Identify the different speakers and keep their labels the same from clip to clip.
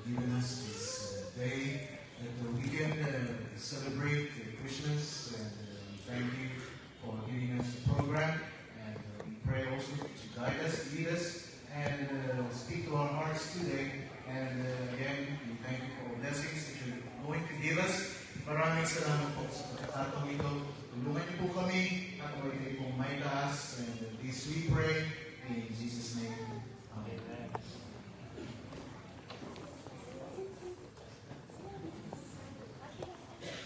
Speaker 1: given us this day that we can celebrate Christmas. And we thank you for giving us the program. And we pray also to guide us, lead us, and speak to our hearts today. And again, we thank you for all blessings that you're going to give us. Maraming salamat po sa pagkakataong ito. Tulungan niyo po kami at huwag kayo pong may taas. And this we pray in Jesus' name. Amen.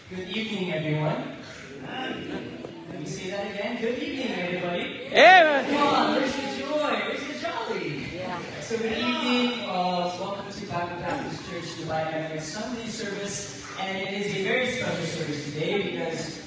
Speaker 2: Good evening, everyone. Let me say that again. Good evening, everybody.
Speaker 3: Amen.
Speaker 2: Come on, where's the joy? Where's the jolly? Yeah. So good evening. Welcome to Bible Baptist Church Divine Memory Sunday service. And it is a very special service today because,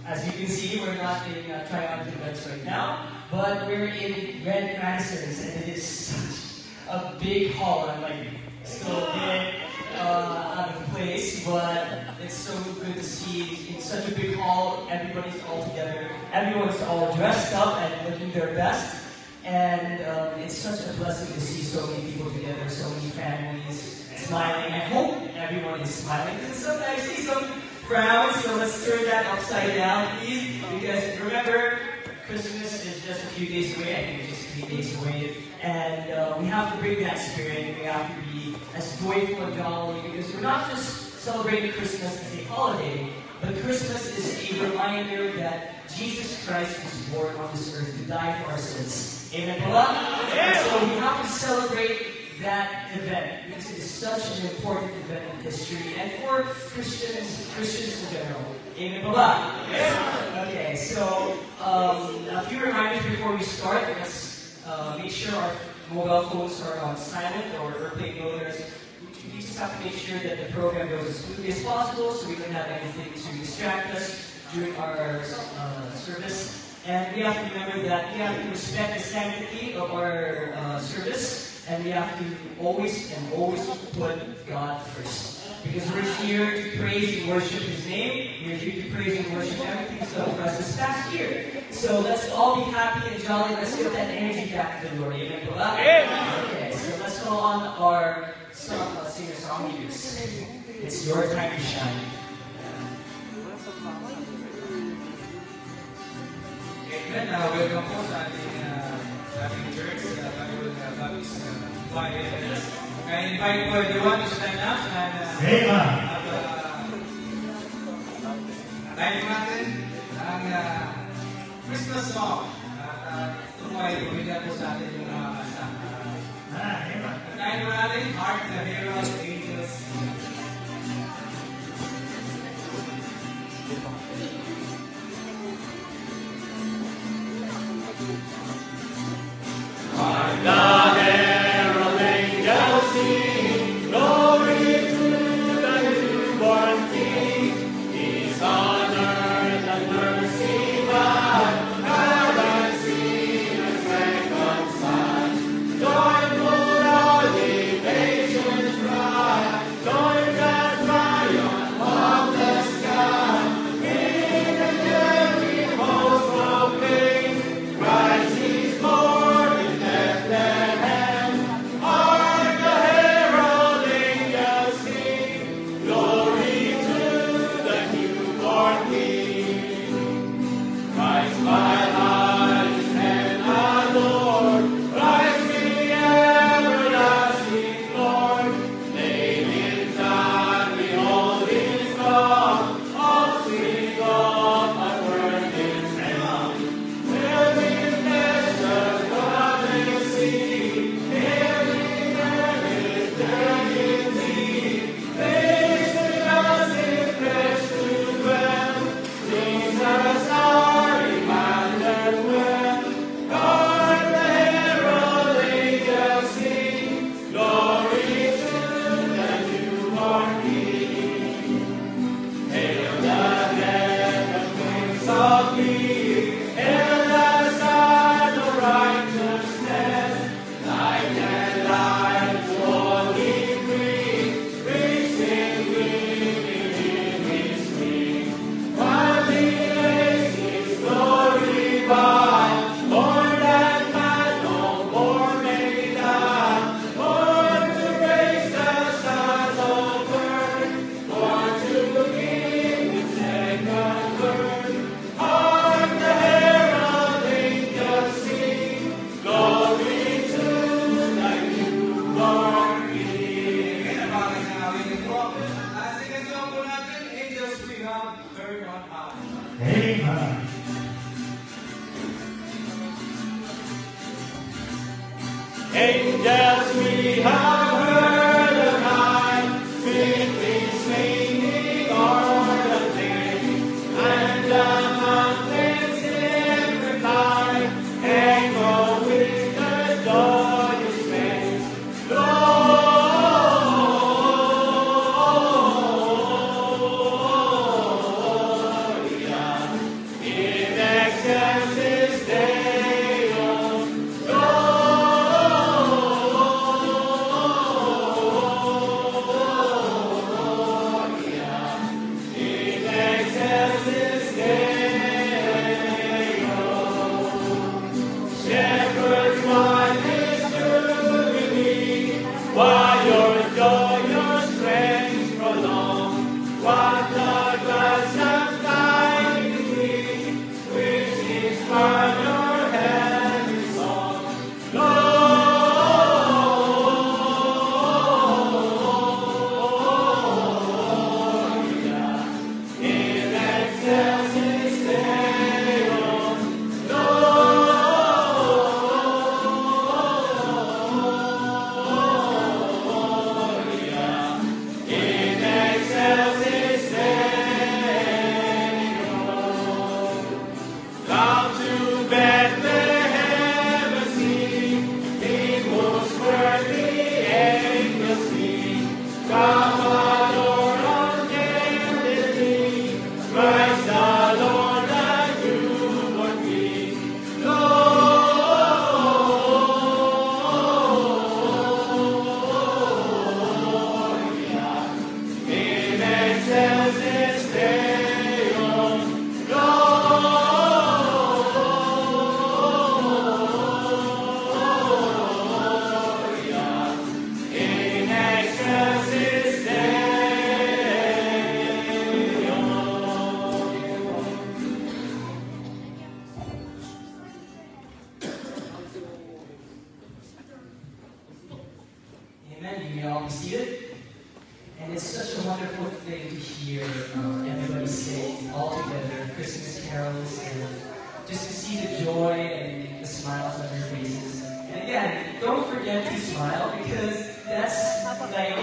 Speaker 2: as you can see, we're not in Triumphant Events right now, but we're in Red Madison's, and it is such a big hall. I'm like still a bit out of place, but it's so good to see in such a big hall. Everybody's all together. Everyone's all dressed up and looking their best. And it's such a blessing to see so many people together, so many families smiling. I hope everyone is smiling. Because sometimes I see some frowns, so let's turn that upside down, please. Because remember, Christmas is just a few days away. I think it's just 3 days away. And we have to bring that spirit. We have to be as joyful and jolly, because we're not just celebrating Christmas as a holiday, but Christmas is a reminder that Jesus Christ was born on this earth to die for our sins. Amen. And so we have to celebrate that event because it is such an important event in history and for Christians in general. Amen. Okay, so a few reminders before we start. Let's make sure our mobile phones are on silent or airplane mode. We just have to make sure that the program goes as smoothly as possible so we don't have anything to distract us during our service. And we have to remember that we have to respect the sanctity of our service, and we have to always put God first. Because we're here to praise and worship His name. We're here to praise and worship everything He's done for us this past year. So let's all be happy and jolly. Let's give that energy back to the Lord. Amen. Okay, so let's go on our singer-song leaders. It's your time to shine.
Speaker 4: Amen. Welcome po sa ating church, Bible Baptist Choir. I invite po everyone to stand up and tayo natin ang Christmas song. At ito po ay pumila po sa atin yung mga kanta. Tayo natin, Hark the Herald Angels.
Speaker 3: Hark the herald angels sing, glory to the newborn King. He's on earth and mercy glad, heaven sinners reconciled. Joyful all the nations cry, join the triumph of the sky. King and every host proclaim, Christ is born in Bethlehem. Hark the herald angels sing, glory to have heard the cry, weaklings leaning o'er the plain, and the mountains in reply echo with the joyous strain. Gloria in excelsis Deo. Gloria in excelsis Deo. Shepherds, what is jubilee? Why your joy, your strength prolong? What the gods have guided thee, which inspire your heavenly song? Gloria in excelsis Deo. Gloria in excelsis Deo. Down to Bethlehem and see, He most worthy angels sing. Come adore on bended knee, Christ the Lord, the newborn King. Gloria in excelsis Deo. Gloria in excelsis Deo.
Speaker 2: Amen. You may all be seated. And it's such a wonderful thing to hear everybody sing all together Christmas carols and just to see the joy and the smiles on your faces. And again, don't forget to smile because that's like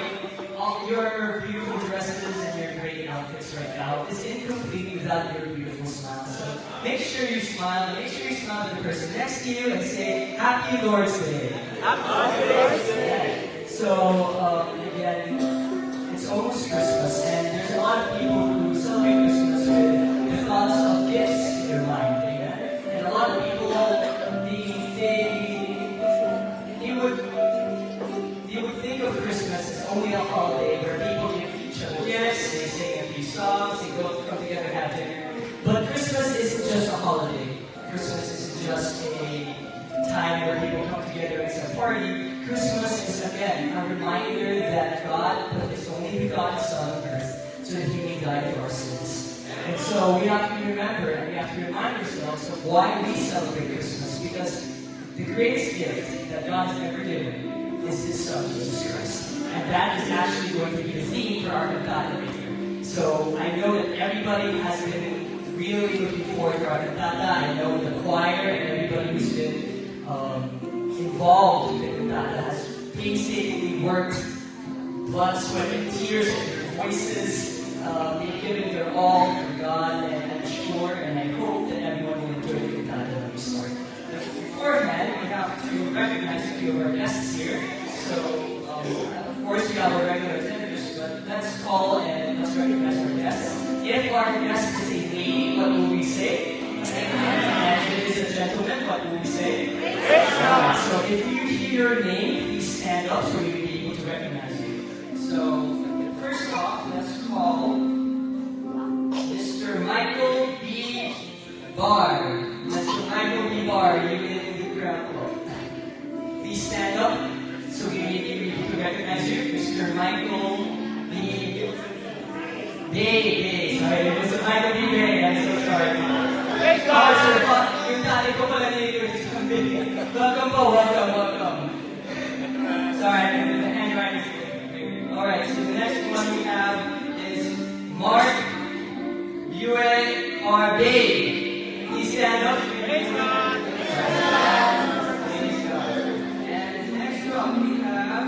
Speaker 2: all your beautiful dresses and your great outfits right now is incomplete without your beautiful smile. So make sure you smile and make sure you smile to the person next to you and say, Happy Lord's Day.
Speaker 3: Happy Lord's Day.
Speaker 2: So, again, it's almost Christmas, and there's a lot of people who celebrate Christmas with the thoughts of gifts in their mind, amen? And a lot of people, they would think of Christmas as only a holiday where people give each other gifts, they sing a few songs, they go come together and have dinner. But Christmas isn't just a holiday. Christmas isn't just a time where people come together and it's a party. Christmas is, again, a reminder that God put His only begotten Son on earth so that He may die for our sins. And so we have to remember and we have to remind ourselves of why we celebrate Christmas, because the greatest gift that God has ever given is His Son, Jesus Christ. And that is actually going to be the theme for our cantata later. So I know that everybody has been really looking forward to our cantata. I know the choir and everybody who's been involved in the cantata has painstakingly worked, blood, sweat, and tears in their voices. They've given their all for God, and I'm sure and I hope that everyone will enjoy the cantata that we start. Beforehand, we have to recognize a few of our guests here. So, of course, we have our regular attenders, but let's call and let's recognize our guests. If our guest is a lady, what will we say? And if it is a gentleman, what will we say? So if you hear your name, please stand up so we will be able to recognize you. So first off, let's call Mr. Michael B. Barr. Mr. Michael B. Barr, you in the crowd. Please stand up so we may be able to recognize you. Mr. Michael B. Bay. Sorry, Mr. Michael B. Bay. I'm so sorry. Welcome. Sorry, the handwriting is alright, so the next one we have is Mark Buey R. Bay. Please stand up. Praise God. And next up we have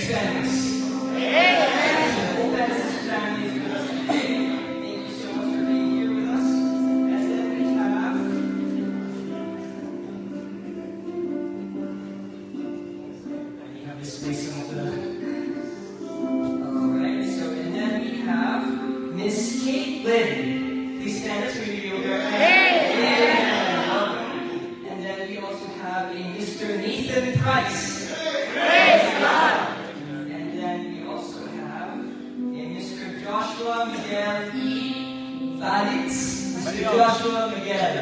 Speaker 2: Spanish. Amen. I hope that this family is with us today. Thank you so much for being here with us. And then we have. We have displaced some of the. Alright, so and then we have Miss Caitlin. Please stand up so we can give you a hand. Welcome. And then we also have a Mr. Nathan Price. Praise God. And then we also have a Mr. Joshua Miguel E. Valix. Mr. Joshua Miguel.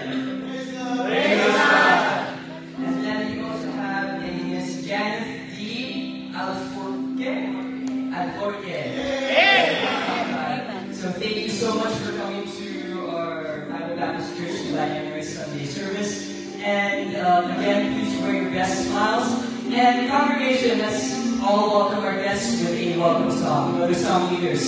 Speaker 2: Praise God. And then we also have a Miss Janet D. Alforque. So thank you so much for coming to our Bible Baptist Church July Sunday service. And again, please wear your best smiles. And congregation, let's all welcome our guests with a welcome song. Go to song leaders.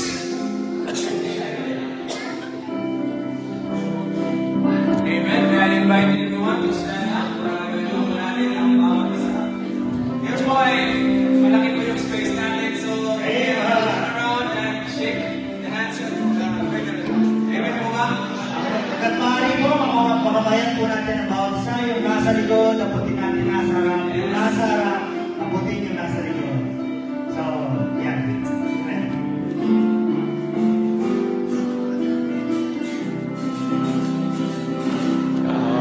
Speaker 4: Amen. May I invite everyone to stand up. Ganoon natin ang bawat isa. Here po malaki po yung space natin. So, turn around and shake the hands of the brother. Amen po ba?
Speaker 5: At maaari po, makabayan po natin ang bawat isa. Yung nasa likod, abutin natin nasa harap. Yung nasa harap, abutin yung nasa likod. So, yan. Amen.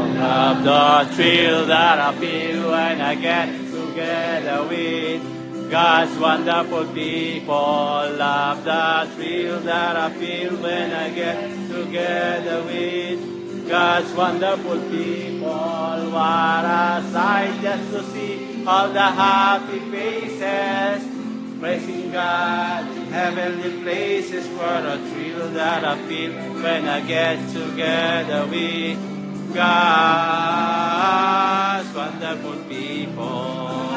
Speaker 3: Love the thrill that I feel when I get together with God's wonderful people. Love the thrill that I feel when I get together with God's wonderful people. What a sight just to see all the happy faces, praising God in heavenly places. What a thrill that I feel when I get together with God's wonderful people.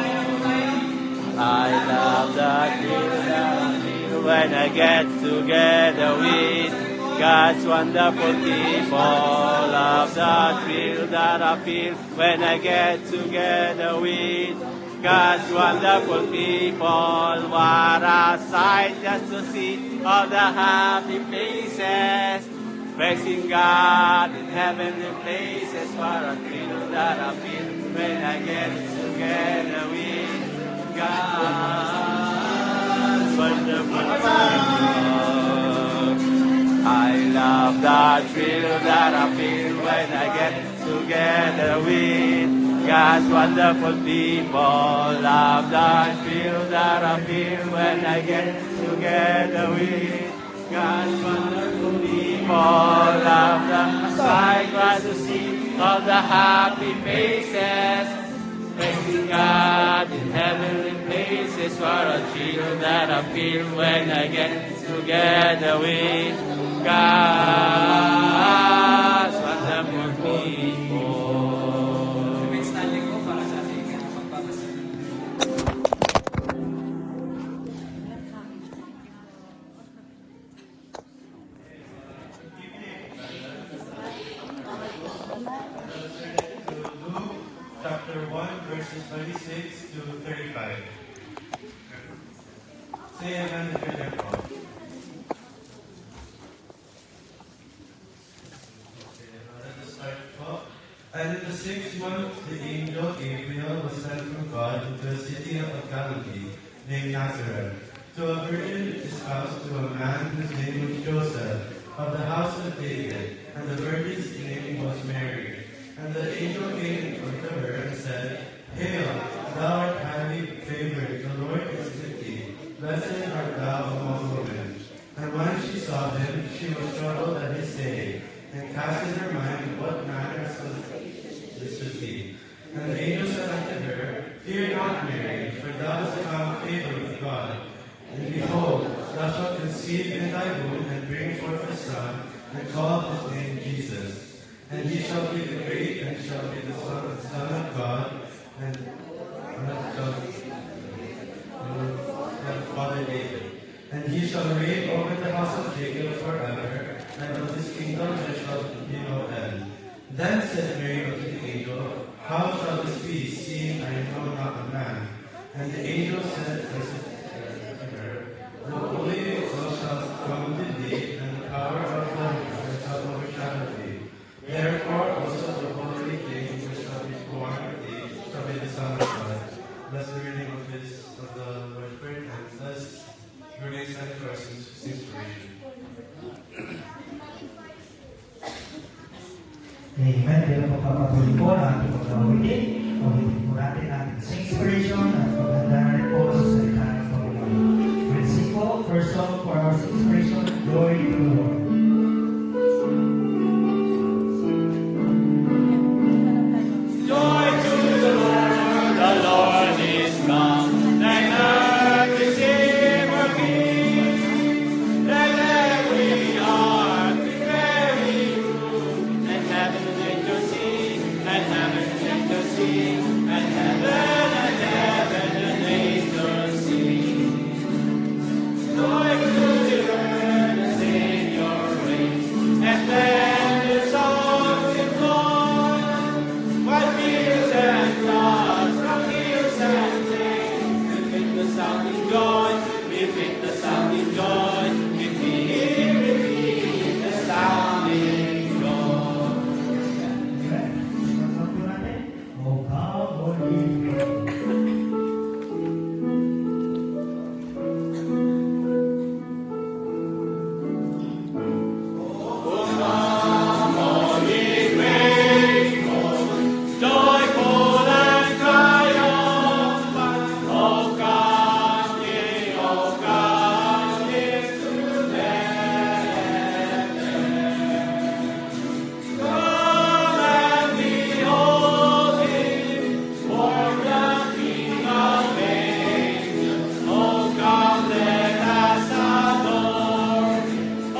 Speaker 3: I love the thrill that I feel when I get together with God's wonderful people. Love the thrill that I feel when I get together with God's wonderful people. What a sight just to see all the happy faces, praising God in heavenly places. What a thrill that I feel when I get together with God's wonderful people. I love the thrill that I feel when I get together with God's wonderful people. Love the thrill that I feel when I get together with God's wonderful people. Love the sight glad to see all the happy faces, praising God in heavenly places. What a thrill that I feel when I get together with God's wonderful people.
Speaker 4: Amen. Standing ko para sa ating pagbabasa.
Speaker 1: Luke chapter 1, verses 26 to 35. Say amen if you're there, Paul. Let us start, Paul. And in the 6th month, the angel Gabriel was sent from God into a city of Galilee named Nazareth, to a virgin espoused to a man whose name was Joseph, of the house of David, and the virgin's name was Mary. And the angel came unto her and said, Hail, thou art highly favored, the Lord is with thee. Blessed art thou among women. And when she saw him, she was troubled at his saying, and cast in her mind what manner of this should be. And the angel said unto her, Fear not, Mary, for thou hast found favor with God. And behold, thou shalt conceive in thy womb, and bring forth a son, and call his name Jesus. And he shall be great, and shall be the Son of God, and of Father David. And he shall reign over the house of Jacob forever, and of his kingdom there shall be no end. Then said Mary unto the angel, How shall this be, seeing I know not a man? And the angel said,
Speaker 5: muli po na ating pag-awitin. Awitin po natin ang inspiration at maganda na rin po sa salita ng Panginoon. Let's sing po, first song for our inspiration, Glory to the Lord.
Speaker 3: Joy to the Lord is come. Let earth receive her King. Let every heart be very true. Let heaven and earth sing. Let heaven and earth sing. Let heaven and angels sing. Joy to the earth, the Savior reigns. And then the songs in God. What fears and loss, from hills and plains, we fit the sounding joy, we fit the sounding joy, we fit the sounding joy.
Speaker 5: Amen. First song po natin, O come, Holy Spirit.
Speaker 3: Joyful and triumphant, O come ye to Bethlehem. Come and behold him, born the King of angels. O come, let us adore him. O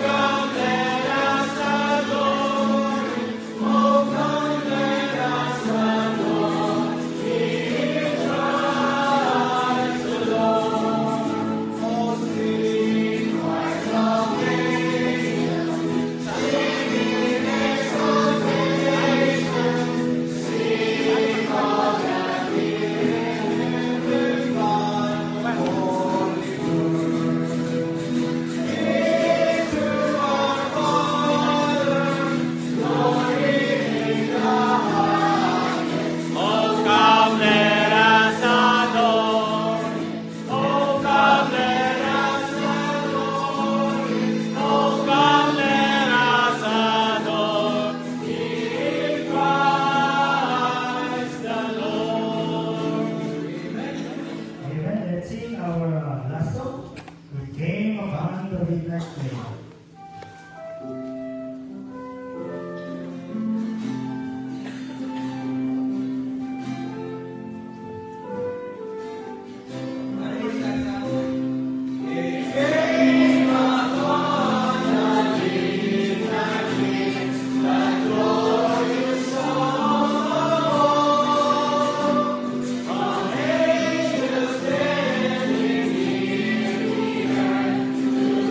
Speaker 3: come, let us adore him. O come, let us adore Jesus Christ the Lord. O sing Christ the angels, singing exaltation, sing of the heavenly God, holy word. Give to our Father glory in the highest. Oh, come, let us adore him. Oh, come, let us adore him. Oh, come, let us adore in Christ the Lord. Amen.
Speaker 5: Amen. Let's sing our last song. We came upon the midnight train.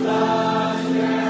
Speaker 3: Last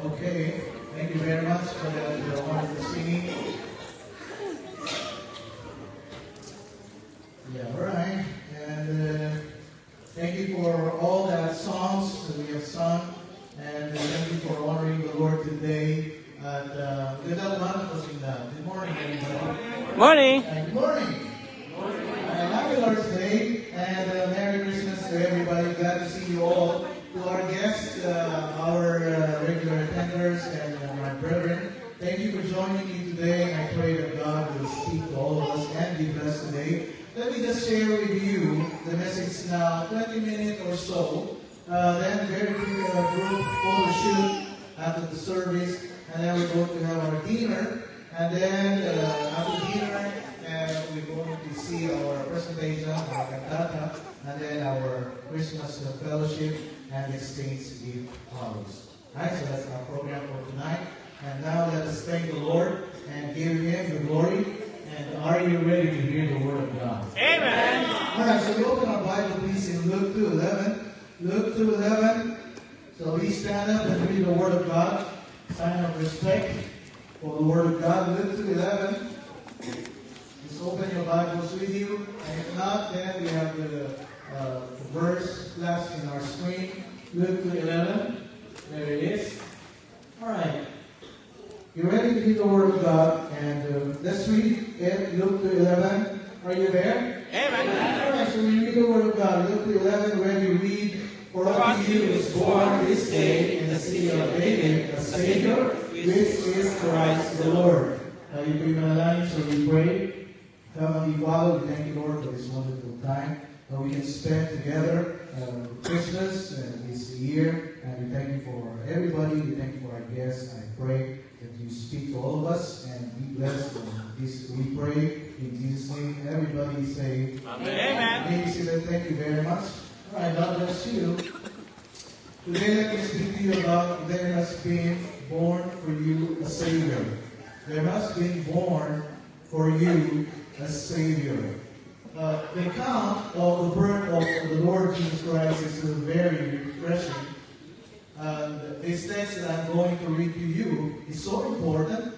Speaker 1: Okay, thank you very much for the wonderful singing. Yeah, all right. And thank you for all the songs that we have sung. And thank you for honoring the Lord today. At good morning, everybody.
Speaker 3: Morning.
Speaker 1: Good morning. Happy Lord's Day and Merry Christmas to everybody. Glad to see you all. To our guests, our regular attenders, and my brethren, thank you for joining me today. I pray that God will speak to all of us and be blessed today. Let me just share with you the message now, 20 minutes or so. Then very quick group photo shoot after the service, and then we're going to have our dinner. And then after dinner, and we're going to see our presentation, our cantata, and then our Christmas fellowship, and the Saints Gift follows. Alright, so that's our program for tonight. And now let us thank the Lord and give Him the glory. And are you ready to hear the Word of God?
Speaker 3: Amen.
Speaker 1: Alright, so we open our Bible, please, in Luke 2:11. Luke 2:11. So we stand up and read the Word of God. Sign of respect for the Word of God. Luke 2:11. Just open your Bibles with you. And if not, then we have the verse flashed in our screen. Luke 2:11. There it is. Alright. You ready to read the Word of God? And let's read it. Luke 2:11. Are you there?
Speaker 3: Amen.
Speaker 1: Alright, so we read the Word of God. Luke 2:11, where we read, "For unto you is born this day in the city of David a Savior, which is Christ the Lord." Now you bring my line, so we pray. Heavenly Father, we thank you, Lord, for this wonderful time that we can spend together Christmas this year. And we thank you for everybody. We thank you for our guests. I pray that you speak to all of us and be blessed. This we pray in Jesus' name. Everybody say
Speaker 3: Amen.
Speaker 1: Maybe say that. Thank you very much. All right, God bless you. Today let me speak to you about there has been born for you a Savior. There has been born for you a Savior. The account of the birth of the Lord Jesus Christ is very refreshing. This text that I'm going to read to you is so important,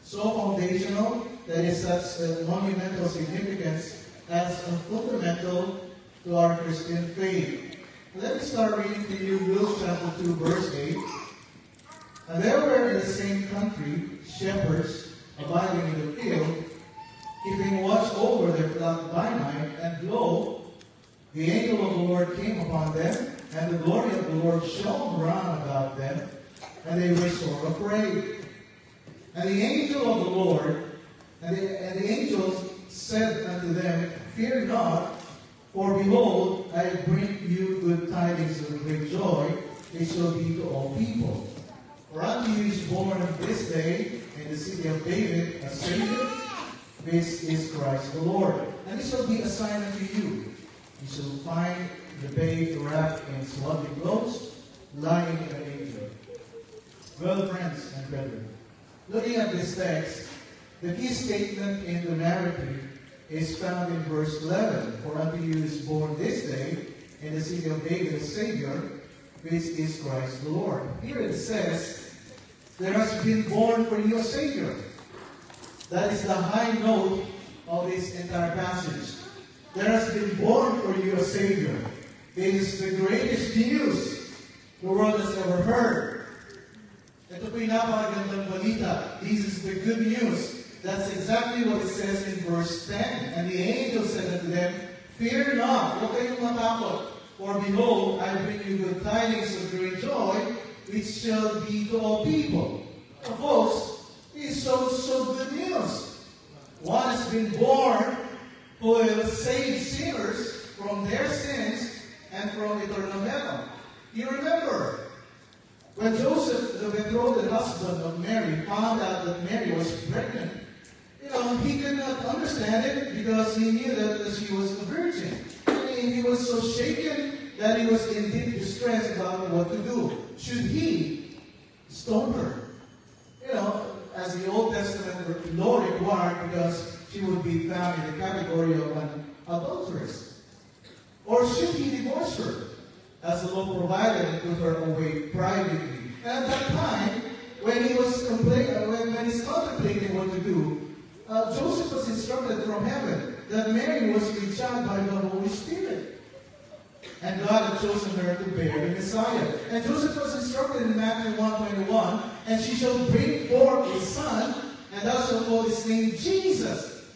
Speaker 1: so foundational, that is such a monumental significance as fundamental to our Christian faith. Let me start reading to you Luke chapter 2, verse 8. And there were in the same country shepherds abiding in the field, keeping watch over their flock by night, and lo, the angel of the Lord came upon them, and the glory of the Lord shone round about them, and they were sore afraid. And the angel of the Lord, and the angels said unto them, Fear not, for behold, I bring you good tidings of great joy, which shall be to all people. For unto you is born this day in the city of David a Savior, which is Christ the Lord. And it shall be a sign unto you. You shall find the babe wrapped in swaddling clothes, lying in a manger. Well, friends and brethren, looking at this text, the key statement in the narrative is found in verse 11. For unto you is born this day in the city of David a Savior, which is Christ the Lord. Here it says, there has been born for you a Savior. That is the high note of this entire passage. There has been born for you a Savior. It is the greatest news the world has ever heard. Ito po'y napakagandang balita. This is the good news. That's exactly what it says in verse 10. And the angel said unto them, Fear not, huwag kayong matakot. For behold, I bring you good tidings of great joy, which shall be to all people. Of course, it is so good news. One has been born who will save sinners from their sins and from eternal hell. You remember, when Joseph, the betrothed husband of Mary, found out that Mary was pregnant, he could not understand it because he knew that she was a virgin. And he was so shaken that he was in deep distress about what to do. Should he stone her? As the Old Testament law required, because she would be found in the category of an adulteress. Or should he divorce her, as the law provided, and put her away privately? And at that time, when he was when he's contemplating what to do, Joseph was instructed from heaven that Mary was with child by the Holy Spirit. And God had chosen her to bear the Messiah. And Joseph was instructed in Matthew 1:21, and she shall bring forth a son, and thou shalt call his name Jesus.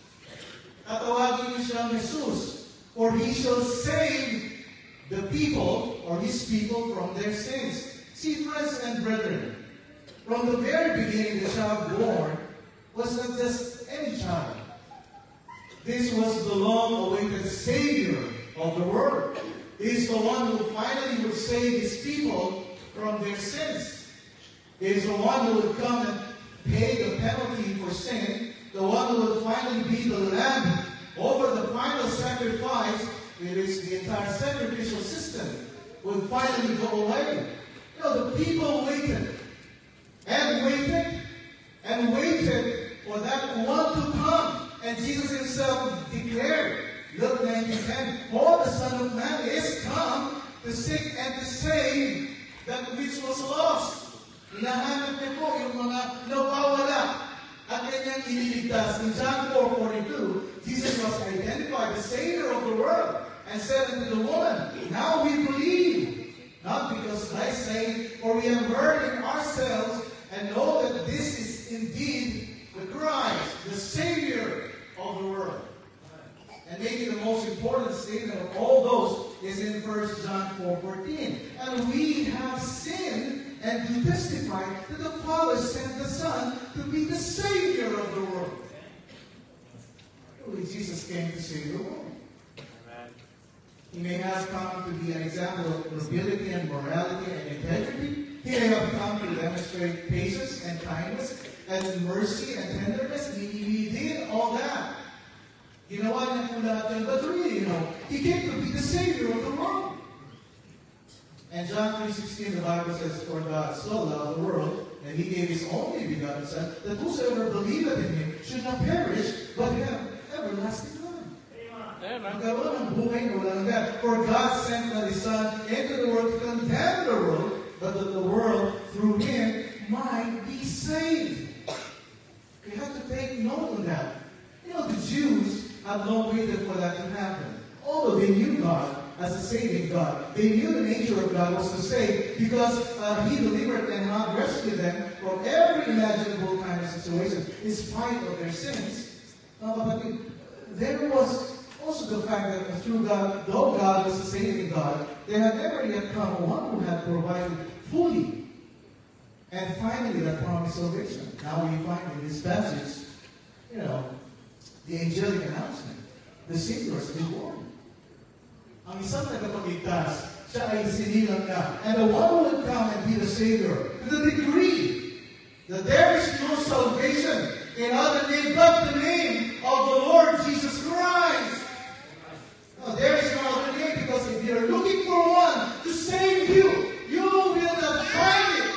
Speaker 1: Tatawagin niyo siyang Jesus, for he shall save the people, or his people, from their sins. See, friends and brethren, from the very beginning, the child born was not just any child. This was the long-awaited Savior of the world. He is the one who finally would save his people from their sins. He is the one who would come and pay the penalty for sin the one who will finally be the lamb over the final sacrifice, it is the entire sacrificial system, will finally go away. You know, the people waited and waited and waited for that one to come. And Jesus himself declared, Luke 19:10, for the Son of Man is come to seek and to save that which was lost. Hinahanap niya po yung mga nawawala at kanyang iniligtas. In John 4:42, Jesus was identified, the Savior of the world, and said unto the woman, now we believe, not because I say, for we have heard in ourselves and know that this is indeed the Christ, the Savior of the world. And maybe the most important statement of all those is in 1 John 4:14. And we have sinned and do testify that the Father sent the Son to be the Savior of the world. Really, Jesus came to save the world. He may have come to be an example of nobility and morality and integrity. He may have come to demonstrate patience and kindness and mercy and tenderness. He did all that. Ginawa niya po lahat yan. But really, He came to be the Savior of the world. And John 3:16, the Bible says, for God so loved the world, and He gave His only begotten Son, that whosoever believeth in Him should not perish, but have everlasting life. Magkaroon ng buhay na walang hanggan. For God sent not His Son into the world to condemn the world, but that the world through Him might be saved. You have to take note of that. The Jews had long waited for that to happen. Although they knew God as a saving God, they knew the nature of God was to save because He delivered and not rescued them from every imaginable kind of situation in spite of their sins. But there was also the fact that through God, though God was a saving God, there had never yet come one who had provided fully and finally that promised salvation. Now we find in this passage, the angelic announcement. The Savior has been born. Ang isang tagapagligtas, siya ay sinilang na. And the one who would come and be the Savior, to the degree that there is no salvation in other name but the name of the Lord Jesus Christ. No, there is no other name because if you're looking for one to save you, you will not find it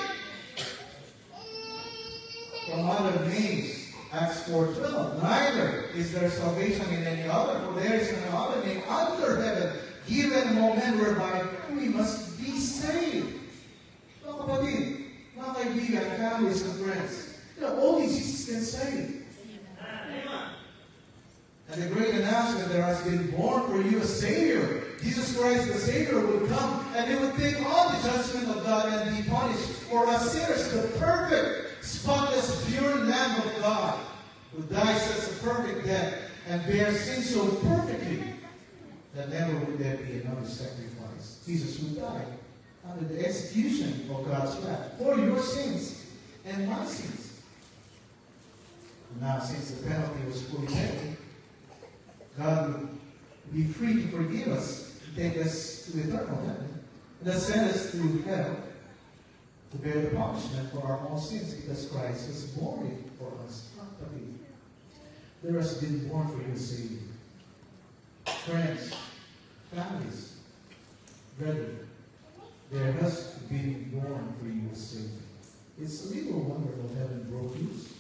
Speaker 1: from other names. Acts 4:12. Neither is there salvation in any other, for there is no other name under heaven given among men whereby we must be saved. Mga kapatid, mga kaibigan, families and friends, only Jesus can save. And the great announcement, there has been born for you a Savior. Jesus Christ, the Savior, would come and He would take on the judgment of God and be punished for us sinners, the perfect, spotless, pure Lamb of God, who dies such a perfect death and bears sin so perfectly that never would there be another sacrifice. Jesus who died under the execution of God's wrath for your sins and my sins. Now, since the penalty was fully paid, God would be free to forgive us, to take us to eternal heaven, and to send us to hell to bear the punishment for our own sins because Christ was born for us. There has been born for you a Savior. Friends, families, brethren, there has been born for you a Savior. It's a little wonder that heaven broke loose.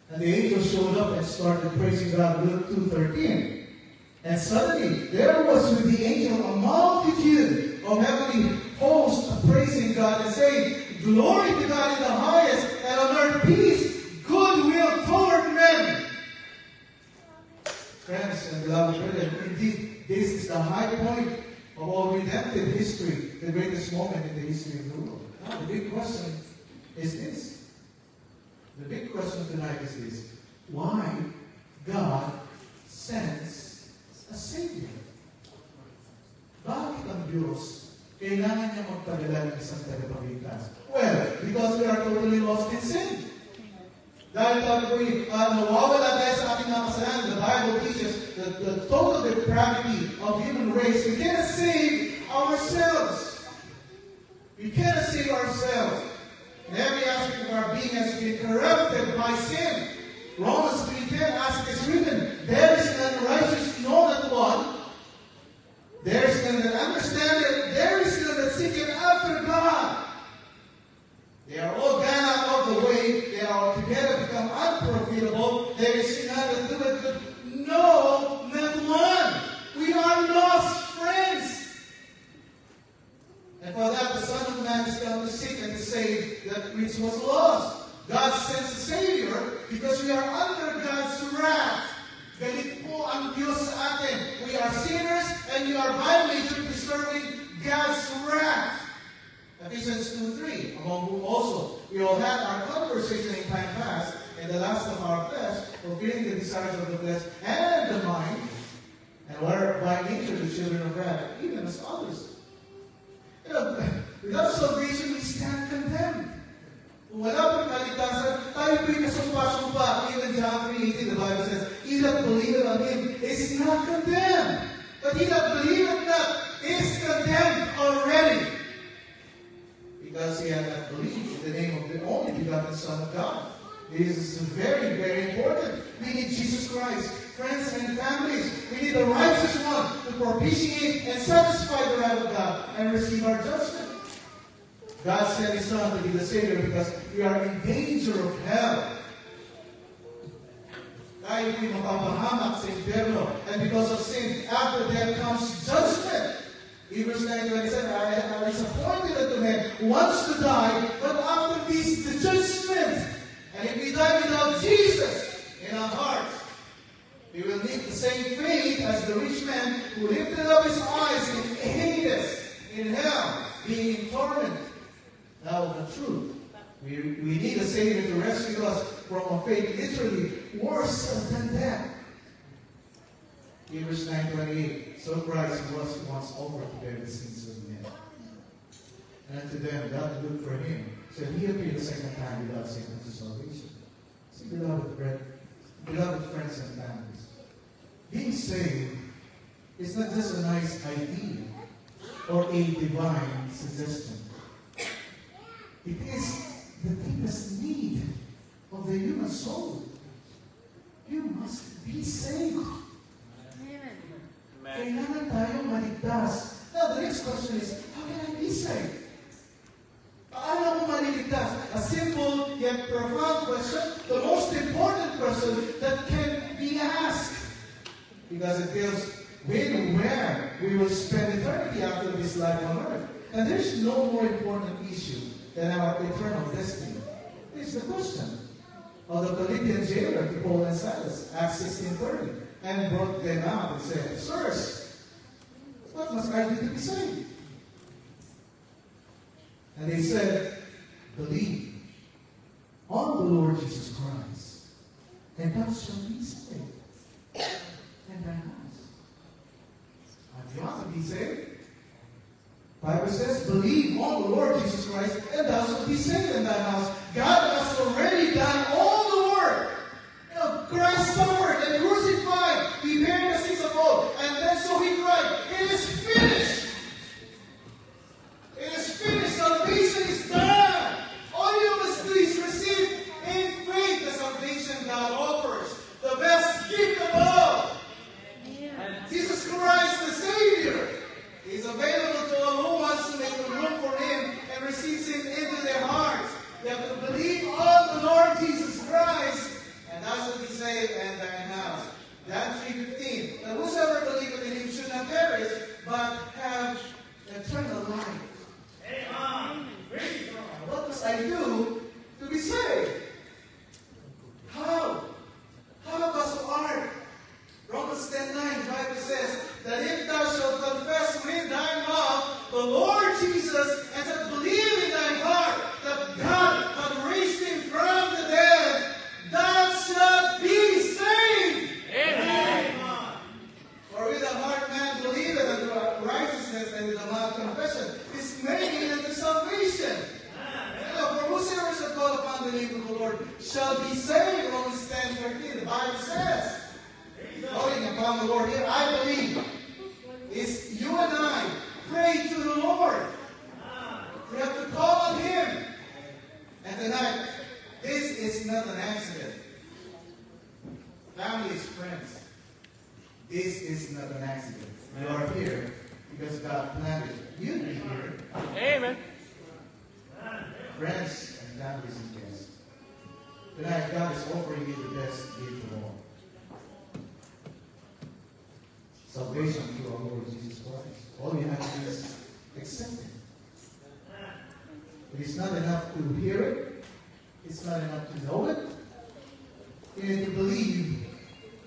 Speaker 1: And the angel showed up and started praising God, Luke 2:13. And suddenly, there was with the angel a multitude of heavenly hosts praising God and saying, glory to God in the highest, and on earth peace, goodwill toward men. Friends and beloved brethren, indeed, this is the high point of all redemptive history, the greatest moment in the history of the world. Now, the big question is this. The big question tonight is this. Why God sends a Savior? Bakit ang Diyos kailangan niya magpadala ng isang tagapagligtas? Well, because we are totally lost in sin. Dahil tayo po'y nawawala tayo sa ating mga kasalanan. The Bible teaches the total depravity of human race. We cannot save ourselves. We cannot save ourselves. And every aspect of our being has been corrupted by sin. Romans 3:10 10, as it is written, there is none righteous, no not one. There is none that understandeth, there is none that seeketh after God. They are all gone out of the way, they are altogether become unprofitable. There is none that doeth good, no, not one. We are lost friends. And for that, the Son of Man is come to seek and to save that which was lost. God sends a Savior because we are under God's wrath. Galit po ang Diyos sa atin. We are sinners and we are violating, deserving God's wrath. Ephesians 2:3. Among whom also we all had our conversation in time past, in the last of our flesh, fulfilling the desires of the flesh and the mind, and were by nature the children of wrath, even as others. Without salvation, we stand condemned. Kung wala pong kaligtasan, tayo po'y kasumpa-sumpa. Even John 3:18, the Bible says, he that believeth on him is not condemned. But he that believeth not is condemned already. Because he had not believed in the name of the only begotten Son of God. This is very, very important. We need Jesus Christ, friends and families. We need the righteous one to propitiate and satisfy the wrath of God and receive our judgment. God sent His Son to be the Savior because we are in danger of hell. Tayo po'y mapapahamak sa impyerno. And because of sin, after death comes judgment. Hebrews 9:27, I is appointed unto men once to die, but after this the judgment. And if we die without Jesus in our hearts, we will need the same fate as the rich man who lifted up his eyes in Hades, in hell, being in torment. Now the truth. We need a Savior to rescue us from a fate literally worse than death. Hebrews 9:28. So Christ was once offered to bear the sins of men. And to them, God looked for him. So he appeared a second time without sin unto salvation. See, beloved friends and families, being saved is not just a nice idea or a divine suggestion. It is the deepest need of the human soul. You must be saved. Kailangan tayong maligtas. Now, the next question is, how can I be saved? Paano ako maliligtas? A simple yet profound question, the most important question that can be asked. Because it deals when and where we will spend eternity after this life on earth. And there's no more important issue than our eternal destiny. It's the question of the Philippian jailer to Paul and Silas, Acts 16:30, and brought them out and said, Sirs, what must I do to be saved? And they said, believe on the Lord Jesus Christ, and thou shalt be saved, and thy house. Do you want to be saved? Bible says, believe on the Lord Jesus Christ, and thou shalt be saved in thy house. God has already done all the work. Christ suffered and crucified. He bear the sins of all. And then so he cried, it is finished. It is finished. Salvation is done. All you must do is receive in faith the salvation God offers. The best gift of all. Jesus Christ, the Savior, is available to all who wants to make room for Him and receives Him into their hearts. They have to believe on the Lord Jesus Christ, and thou shalt be saved and thine house. John 3:15. Now whosoever believeth in Him should not perish, but have eternal life. Amen. What must I do to be saved? How? How, Pastor Art? Romans 10:9, the Bible says that if thou shalt confess with thy mouth the Lord Jesus, and shalt believe in thy heart that God hath raised Him from the dead, thou shalt be saved. Amen. For with the heart man believeth unto righteousness, and with the mouth confession is made unto salvation. For whosoever shall call upon the name of the Lord shall be saved. Romans 10:13, the Bible says. Calling upon the Lord here, I believe, is you and I pray to the Lord. We have to call on Him. And tonight, this is not an accident. is not an accident. You are here because God planted you to be here.
Speaker 3: Amen.
Speaker 1: Friends and families and guests. Tonight, God is offering you the best gift of all. Salvation through our Lord Jesus Christ. All you have to do is accept it. It is not enough to hear it. It's not enough to know it. You need to believe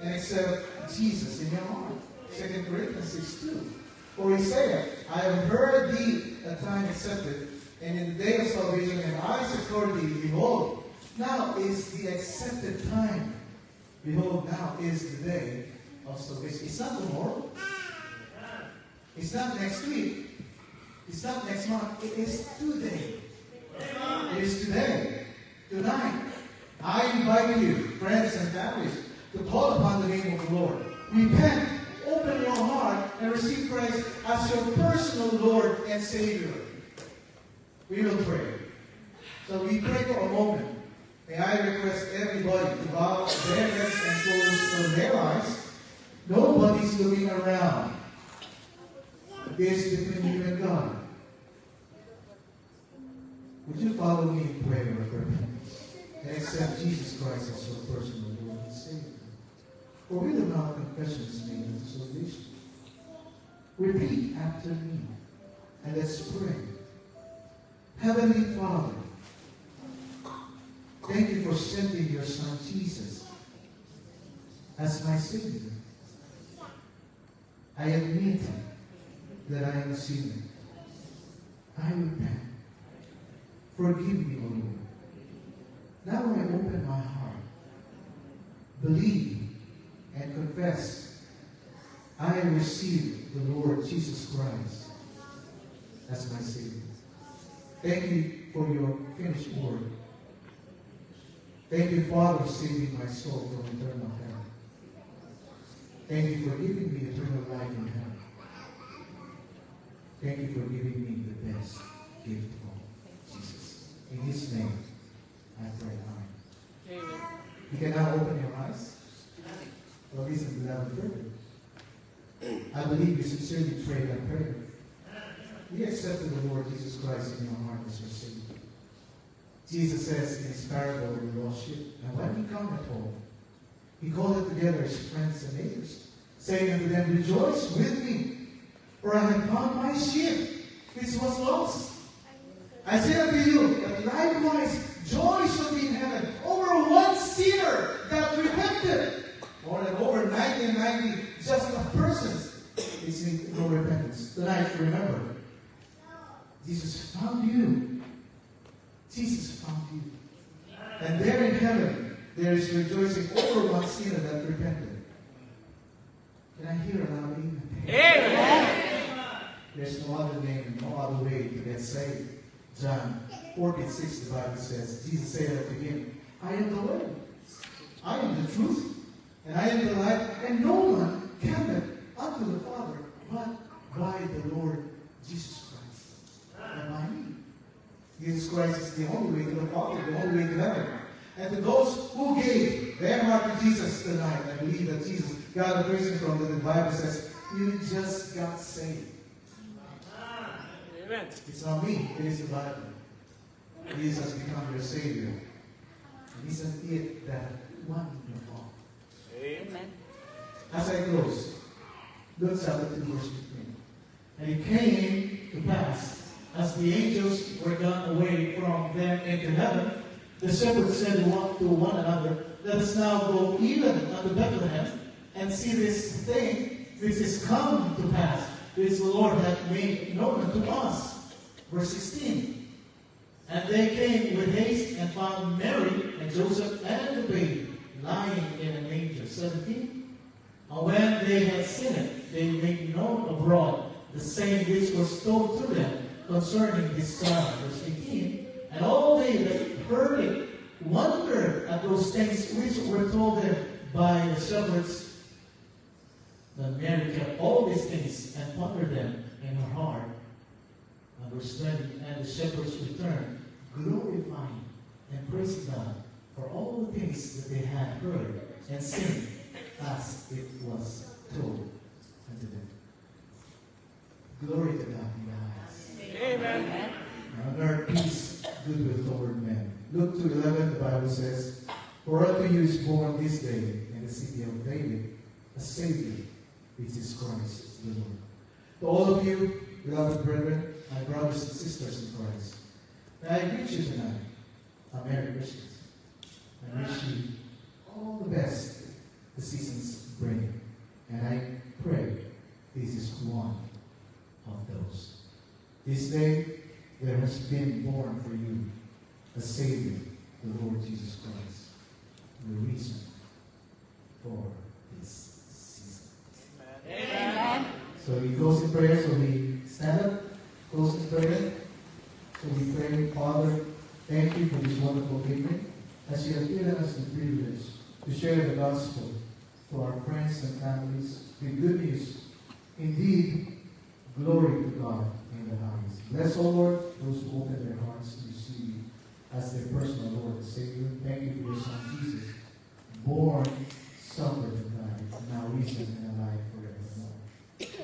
Speaker 1: and accept Jesus in your heart. 2 Corinthians 6:2. For he said, I have heard thee a time accepted, and in the day of salvation and eyes have heard thee, behold, now is the accepted time. Behold, now is the day of salvation. It's not tomorrow. It's not next week. It's not next month. It is today. It is today. Tonight. I invite you, friends and families, to call upon the name of the Lord. Repent, open your heart, and receive Christ as your personal Lord and Savior. We will pray. So we pray for a moment. May I request everybody to bow their heads and close their eyes. Nobody's looking around. This is between you and God. Would you follow me in prayer of repentance and accept Jesus Christ as your personal Lord and Savior? For with the mouth confession is made unto salvation. Repeat after me, and let's pray. Heavenly Father, thank you for sending your Son Jesus as my Savior. I admit that I am a sinner. I repent. Forgive me, O Lord. Now I open my heart, believe, and confess I receive the Lord Jesus Christ as my Savior. Thank you for your finished work. Thank you, Father, for saving my soul from eternal hell. Thank you for giving me eternal life in heaven. Thank you for giving me the best gift of all, Jesus. In His name, I pray. Amen.
Speaker 3: Amen.
Speaker 1: You can now open your eyes. Well, listen, beloved brethren. I believe you sincerely prayed that prayer. You accepted the Lord Jesus Christ in your heart as your Savior. Jesus says in his parable of the lost sheep, and when he came at home, he called together his friends and neighbors, saying unto them, Rejoice with me, for I have found my sheep, which was lost. I say unto you, that likewise joy shall be in heaven over one sinner that repented, more than over 90 and 90 just persons is in no repentance. Tonight, remember, Jesus found you. Jesus found you. And there in heaven, there is rejoicing over one sinner that repented. Can I hear a loud amen?
Speaker 3: Amen.
Speaker 1: There's no other name, no other way to get saved. John 14:6, the Bible says, Jesus said unto him, I am the way, I am the truth, and I am the life, and no one cometh unto the Father but by the Lord Jesus Christ, and by me. Jesus Christ is the only way to the Father, the only way to heaven. And to those who gave their heart to Jesus tonight, I believe that Jesus got a person from the Bible says, you just got saved.
Speaker 3: Amen.
Speaker 1: It's not me, it is the Bible. Jesus has become your Savior. And isn't it that wonderful?
Speaker 3: Amen.
Speaker 1: As I close, Luke chapter 2, verse 15. And it came to pass, as the angels were gone away from them into heaven, the shepherds said one to one another, Let us now go even unto Bethlehem, and see this thing which is come to pass, which the Lord hath made known unto us. Verse 16. And they came with haste and found Mary and Joseph and the babe lying in a manger. 17. And when they had seen it, they made known abroad the same which was told to them concerning this child. Verse 18. And all they that heard it wondered at those things which were told them by the shepherds. But Mary kept all these things and pondered them in her heart. And verse 20, and the shepherds returned, glorifying and praising God for all the things that they had heard and seen as it was told unto them. Glory to God in the highest.
Speaker 3: Amen.
Speaker 1: And on earth, peace, goodwill toward men. Luke 2:11, the Bible says, For unto you is born this day in the city of David a Savior, which is Christ the Lord. To all of you, beloved brethren, my brothers and sisters in Christ, may I greet you tonight a Merry Christmas. I wish you all the best the seasons bring. And I pray this is one of those. This day there has been born for you a Savior, the Lord Jesus Christ, the reason for this season.
Speaker 3: Amen.
Speaker 1: So we close in prayer, so we stand up, close in prayer. So we pray, Father, thank you for this wonderful evening, as you have given us the privilege to share the gospel to our friends and families with good news. Indeed, glory to God in the highest. Bless, O Lord, those who open their hearts to receive you as their personal Lord and Savior. Thank you for your Son, Jesus, born, suffered, and died, and now risen and alive forevermore.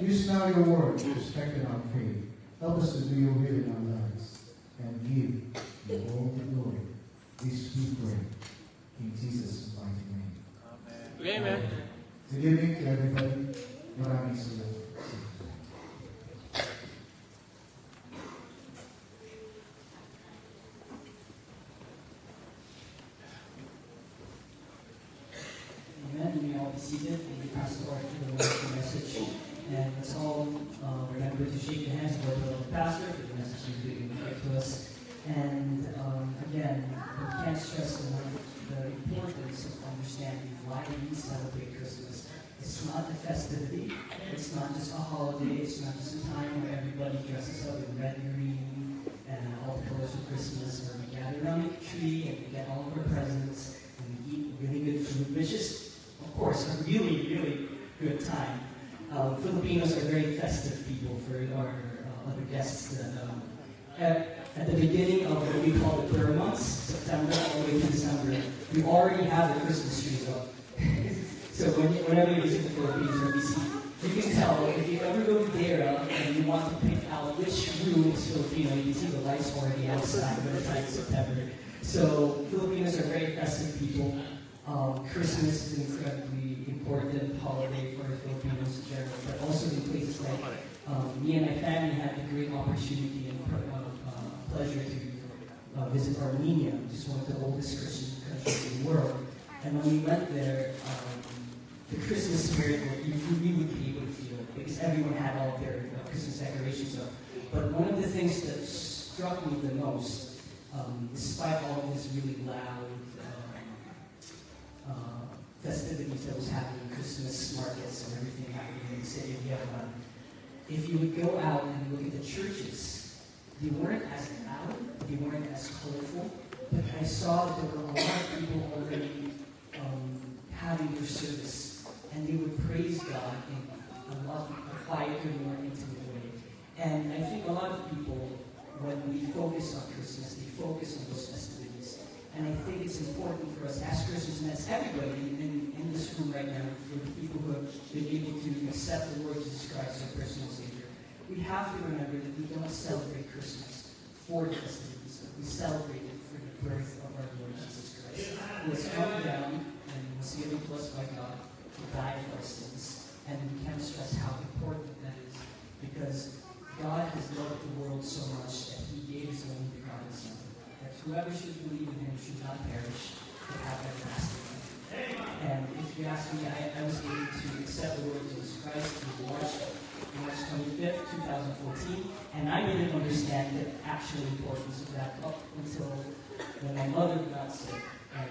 Speaker 1: Use now your word to strengthen our faith. Help us to do your will in our lives and give you all the glory. This we pray in Jesus' mighty name.
Speaker 3: Amen.
Speaker 1: Good evening to everybody. Maraming salamat.
Speaker 2: Amen. You may all be seated and we pass the word to the Lord for the message. And let's all remember to shake the hands of our beloved pastor for the message he's going to give to us. And again, we can't stress enough the importance of understanding why we celebrate Christmas. It's not a festivity. It's not just a holiday. It's not just a time where everybody dresses up in red and green and all the colors of Christmas, where we gather around the tree and we get all of our presents and we eat really good food, which is, of course, a really, really good time. Filipinos are very festive people for our other guests. At the beginning of what we call the prayer months, September all the way to December, we already have the Christmas trees up. So whenever you visit the Philippines or BC, you can tell if you ever go to Dera and you want to pick out which room is Filipino, you can see the lights already outside by the time it's September. So Filipinos are very festive people. Christmas is an incredibly important holiday for Filipinos in general, but also in places like me and my family had the great opportunity and pleasure to visit Armenia, which is one of the oldest Christian countries in the world. And when we went there, the Christmas spirit we would be able to feel it because everyone had all their Christmas decorations up. But one of the things that struck me the most, despite all of this really loud festivities that was happening, Christmas markets and everything happening in the city of Yerevan, if you would go out and look at the churches, they weren't as loud, they weren't as colorful, but I saw that there were a lot of people already having their service, and they would praise God in a quieter, more intimate way. And I think a lot of people, when we focus on Christmas, they focus on those festivities. And I think it's important for us as Christians, and as everybody in this room right now, for the people who have been able to accept the Lord Jesus Christ as their personal Savior, we have to remember that we don't celebrate Christmas for the festivities, but we celebrate it for the birth of our Lord Jesus Christ, who has come down and was given to us by God to die for our sins. And we can't stress how important that is, because God has loved the world so much that He gave His only begotten Son, that whoever should believe in Him should not perish, but have everlasting life. And if you ask me, I was able to accept the Lord Jesus Christ in March 25th, 2014, and I didn't understand the actual importance of that up until when my mother got sick, and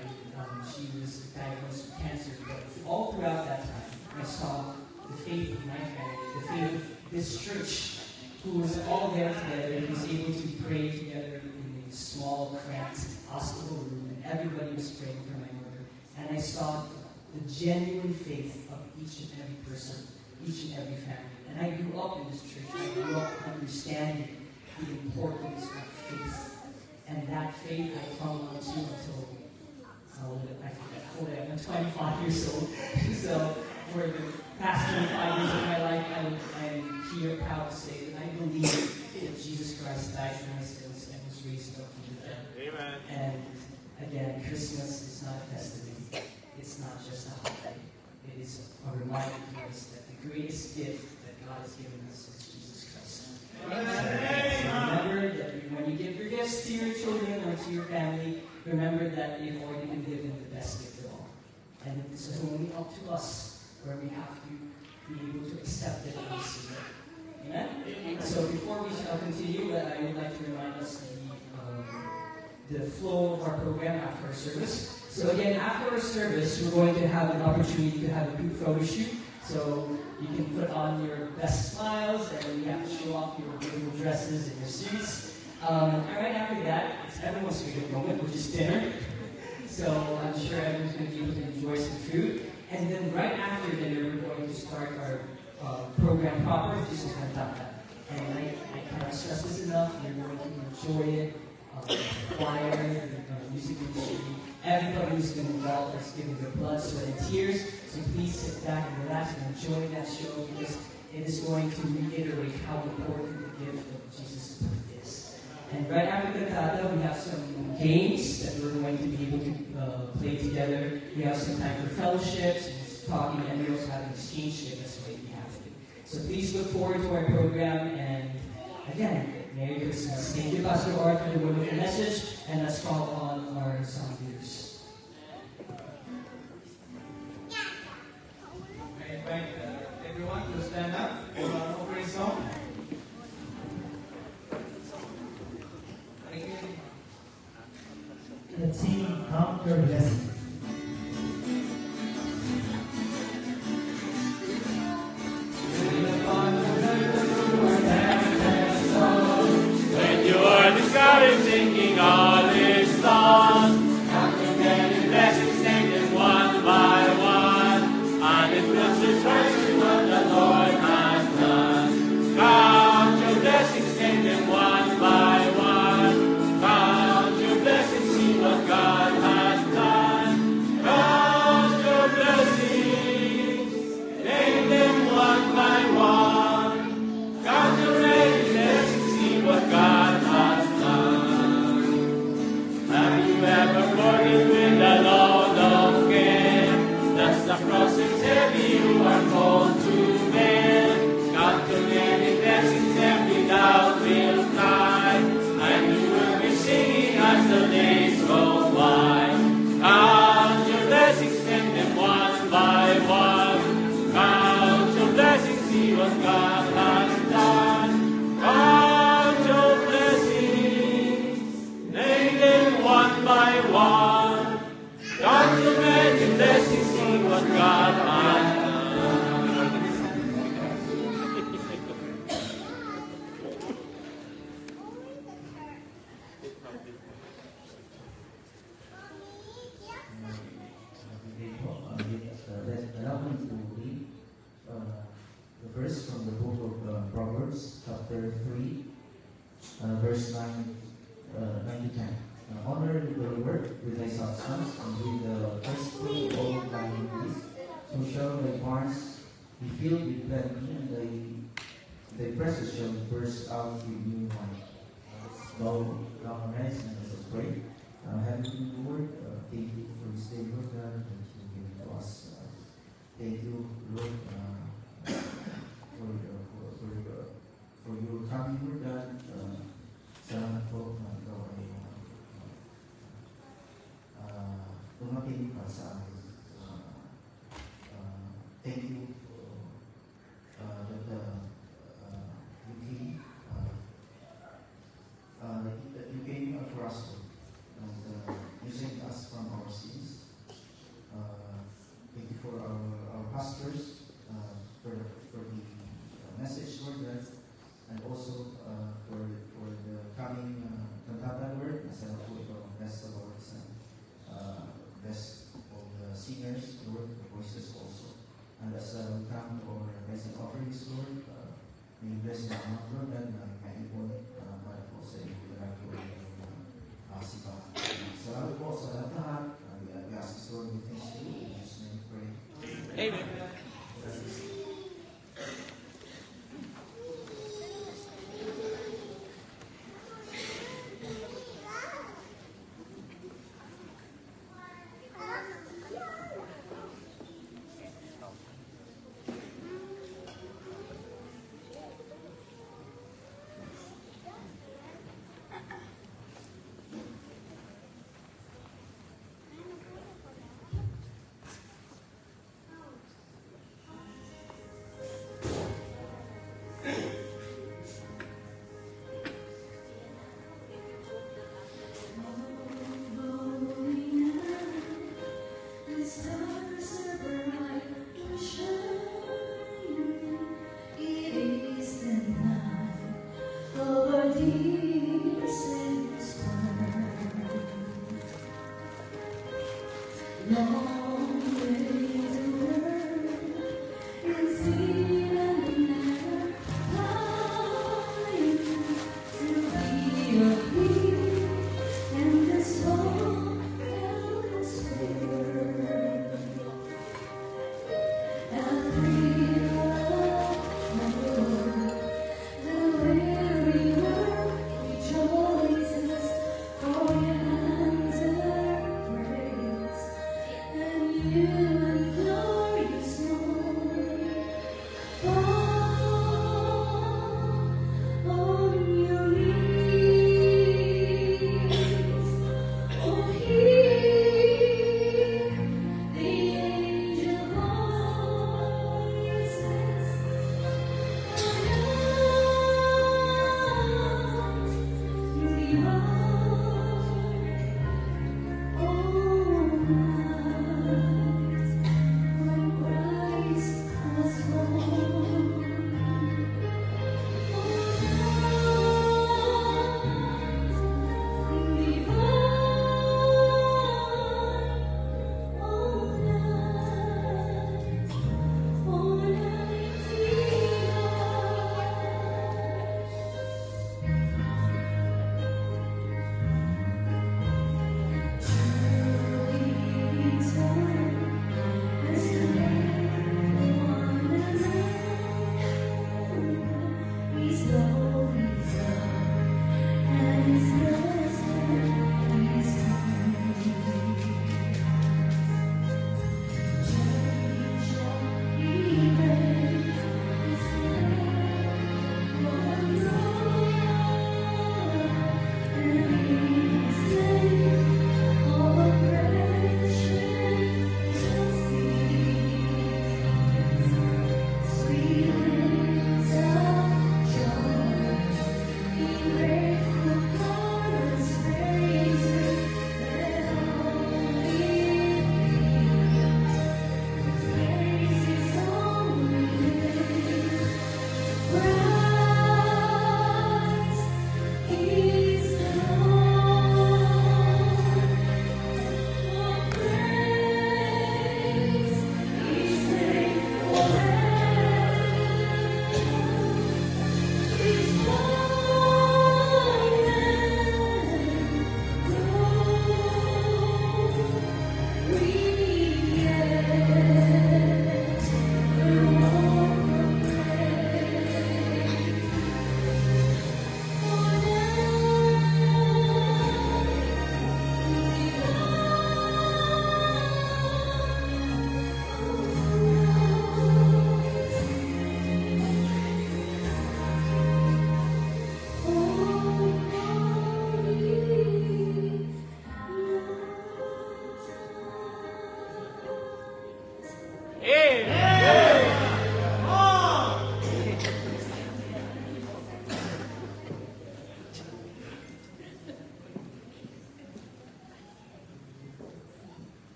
Speaker 2: she was diagnosed with cancer. But all throughout that time, I saw the faith of my family, the faith of this church, who was all there together and was able to pray together in a small, cramped hospital room, and everybody was praying for my mother. And I saw the genuine faith of each and every person, each and every family. And I grew up in this church. I grew up understanding the importance of faith. And that faith I clung on to until, I forget, I'm 25 years old. So for the past 25 years of my life, I'm here proud to say that I believe that Jesus Christ died for my sins and was raised up from the dead.
Speaker 3: Amen.
Speaker 2: And again, Christmas is not a festival. It's not just a holiday. It is a reminder to us that the greatest gift that God has given us is Jesus Christ. So remember that when you give your gifts to your children or to your family, remember that you've already been given the best gift of all. And it's only up to us where we have to be able to accept it and receive it. Amen? So before we shall continue, I would like to remind us the flow of our program after our service. So again, after our service, we're going to have an opportunity to have a group photo shoot. So you can put on your best smiles and you have to show off your beautiful dresses and your suits. And right after that, it's everyone's favorite moment, which is dinner. So I'm sure everyone's going to be able to enjoy some food. And then right after dinner, we're going to start our program proper, which is Cantata. And I cannot stress this enough. You're going to enjoy it. The choir, the music industry, everybody who's been involved has given their blood, sweat, and tears. So please sit back and relax and enjoy that show because it is going to reiterate how important the gift of Jesus' birth is. And right after the cantata, we have some games that we're going to be able to play together. We have some time for fellowships and talking, and we also have an exchange gift. That's why we have to. So please look forward to our program, and again, Merry Christmas. Thank you, Pastor Art, for the wonderful message, and let's call on our song leaders.
Speaker 4: I invite everyone to stand up for our opening song.
Speaker 5: Let's sing Count Your Blessings.
Speaker 3: When you are discouraged, thinking all is lost, count your many blessings, name them one by one, and it will surprise you what the Lord has done. Count your blessings, name them one by one. Count your blessings, see what God has done. Count your blessings, name them one by one. Count your many blessings, see what God has done. Have you ever burdened with the load of care? That's the cross is heavy you are called to bear. Count your many blessings, every doubt will fly, and you will be singing as the days go by. Count your blessings, name them one by one. Count your blessings, see what God has done. Count your blessings, name them one by one. Count your many blessings, see what God has done.
Speaker 6: Let's allow me to read the verse from the book of Proverbs, chapter 3, verse 9 to 10. Honor the Lord with thy substance and with the firstfruit of all thy increase. So shall thy barns be filled with plenty, and thy presses shall burst out with new wine. Bow down our heads and let us pray. Heavenly Lord, thank you for this day, Lord God, that you give to us. Thank you, Lord, for your coming, Lord God. Salamat po na ikaw ay dumating para sa amin. Thank you that you came for us, and you saved us from our sins. Thank you for our pastors,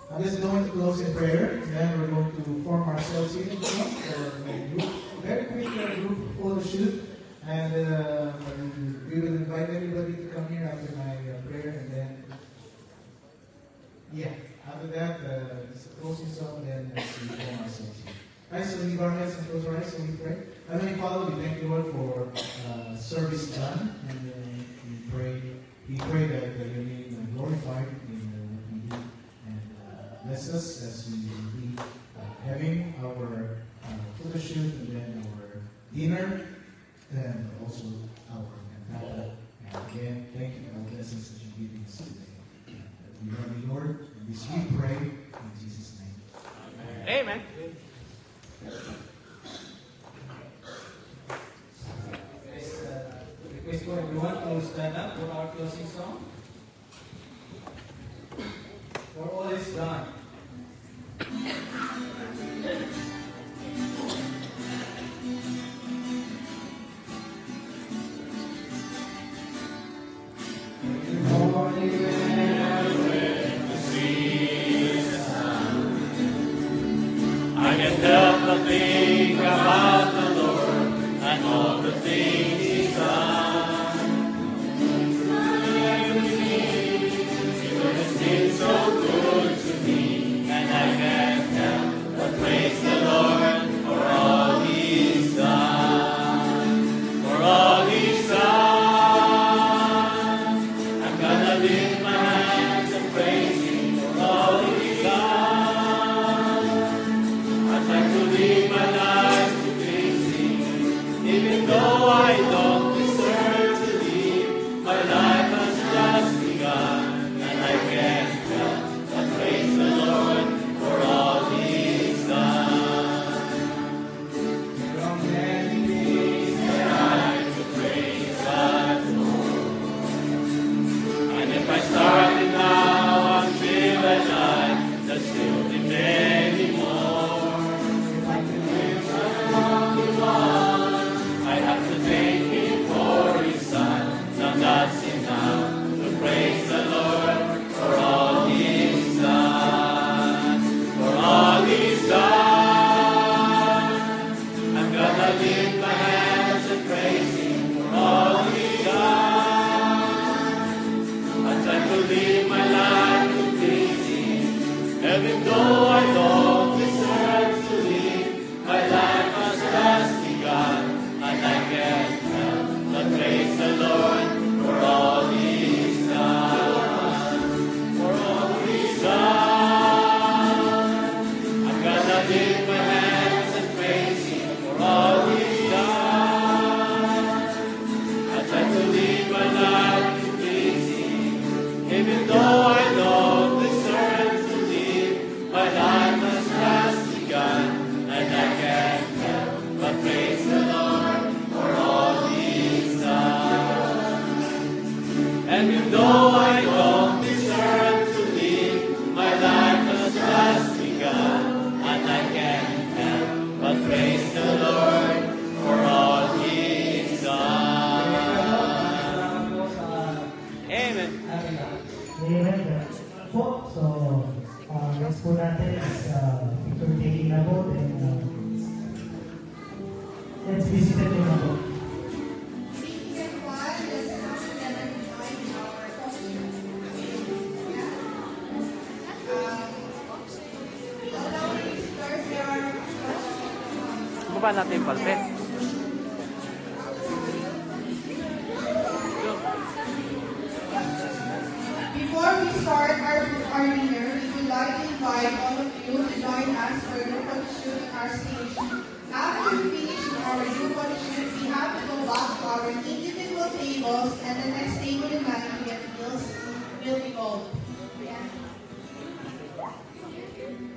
Speaker 1: I'm just going to close in prayer, then we're going to form ourselves in a group, very quick group photo shoot, and we will invite everybody to come here after my prayer, and then, after that, it's a closing song, then we form ourselves here. Right, so leave our heads and close our eyes, so we pray. Heavenly Father, we thank you, Lord, for service done, and we pray that your name be glorified in what we do. Bless us as we be having our photo shoot and then our dinner and also our cantata. And again, thank you for the blessings that you're giving us today. We love you, Lord, and this we pray in Jesus' name.
Speaker 3: Amen.
Speaker 4: Request for everyone to stand up for our closing song. For all is done.
Speaker 3: I can help but think about the Lord and all the things He's done. that's enough to praise the Lord for all He's done. For all He's done. I'm gonna lift my hands and praise Him for all He's done. I try to live my life to please Him, even though I don't deserve to live. My life has just begun, and I can't help but praise the Lord for all He's done. For all He's done. I'm gonna lift my hands and praise Him for all He's done. I try to live my life to please Him, even though I don't deserve to live. My life has just begun, and I can't help but praise the Lord for all He's done. And even though I don't deserve to live, my life has just begun, and I can't help but praise the Lord for all He's done. Amen.
Speaker 5: Amen. Po, so, next po natin is picture taking na po, and let's visit it na po.
Speaker 3: Baba natin yung palpe.
Speaker 7: Before we start our dinner, we would like to invite all of you to join us for group shoot on our stage. After we finish our group shoot, we have to go back to our individual tables, and the next table in line to get meals will be called.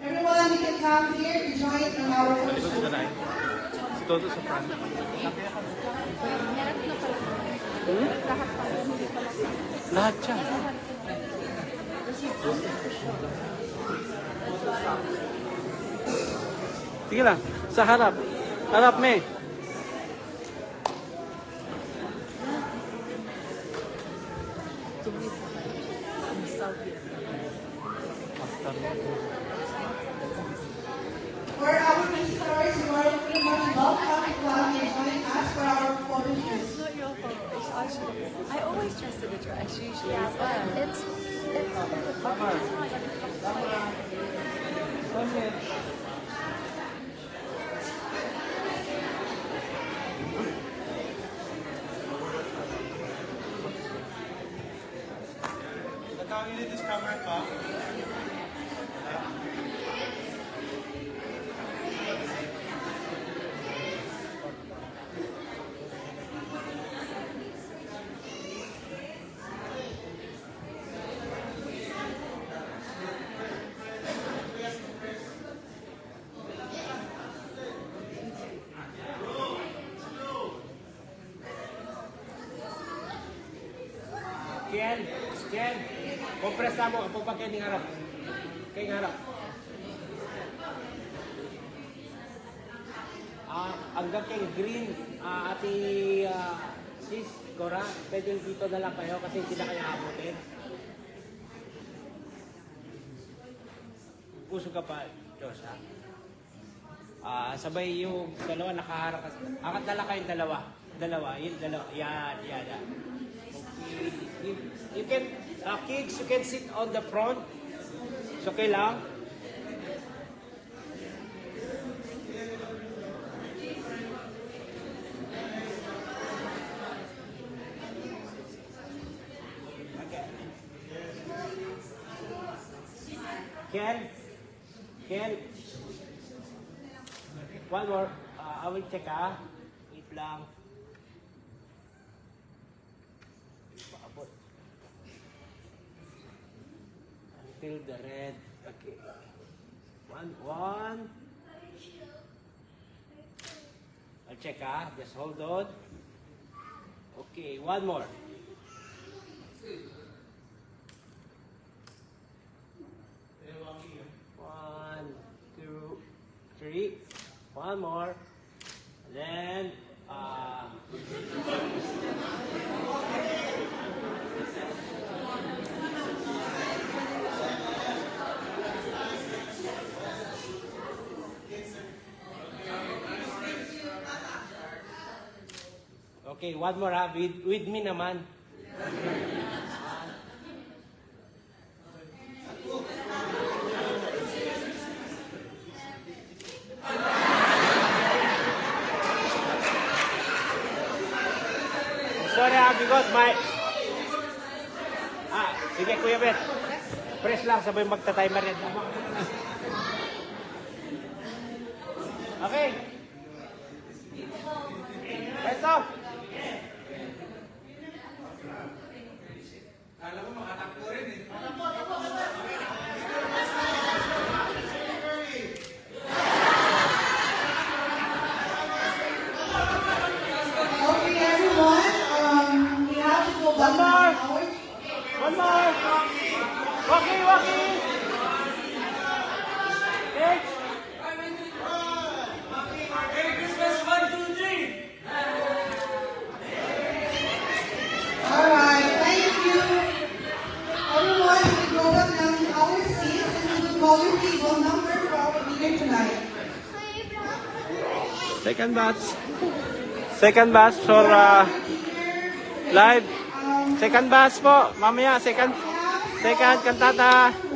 Speaker 7: Everyone, you can come here to join on our photo shoot.
Speaker 3: Si Toto sa front. Lahat siya. Sige lang, sa harap. Harap, me.
Speaker 7: For our visitors, you are pretty much welcome to come and join us for our photo shoot.
Speaker 8: It's not your fault. It's actually, I always dress in a dress usually as well. It's
Speaker 4: Ken, kompresa mo, ang pagpagkain ng harap. Kaya ng harap. Hanggang kay green, ati sis, Cora, pwede dito na lang kayo kasi hindi na kayo abutin. Puso ka pa, Diyos, ha? Sabay yung dalawa nakaharap. Angat na lang kayong dalawa. Yun, dalawa. Yan. Okay. You can, kids, you can sit on the front. It's okay lang. Okay. Ken, one more. I will check, Wait lang. Until the red. Okay. One. I'll check, Just hold on. Okay, one more. One, two, three. One more. And then,
Speaker 9: Okay, one more ha. With me naman. Sorry because my... sige Kuya Bet. Press lang, sabay magta-timer yan. Okay. Eto.
Speaker 4: Alam mo, makatakbo rin eh.
Speaker 7: Okay, everyone. We have to go back
Speaker 9: One more.
Speaker 7: to our
Speaker 9: One more. Walkie, walkie. Okay.
Speaker 2: Merry Christmas, 1, 2, 3!
Speaker 7: Alright, thank you. Everyone, we go back now to our seats and we will call your table number for our dinner tonight.
Speaker 3: Second batch. Second batch for live. Second batch po. Mamaya, second cantata.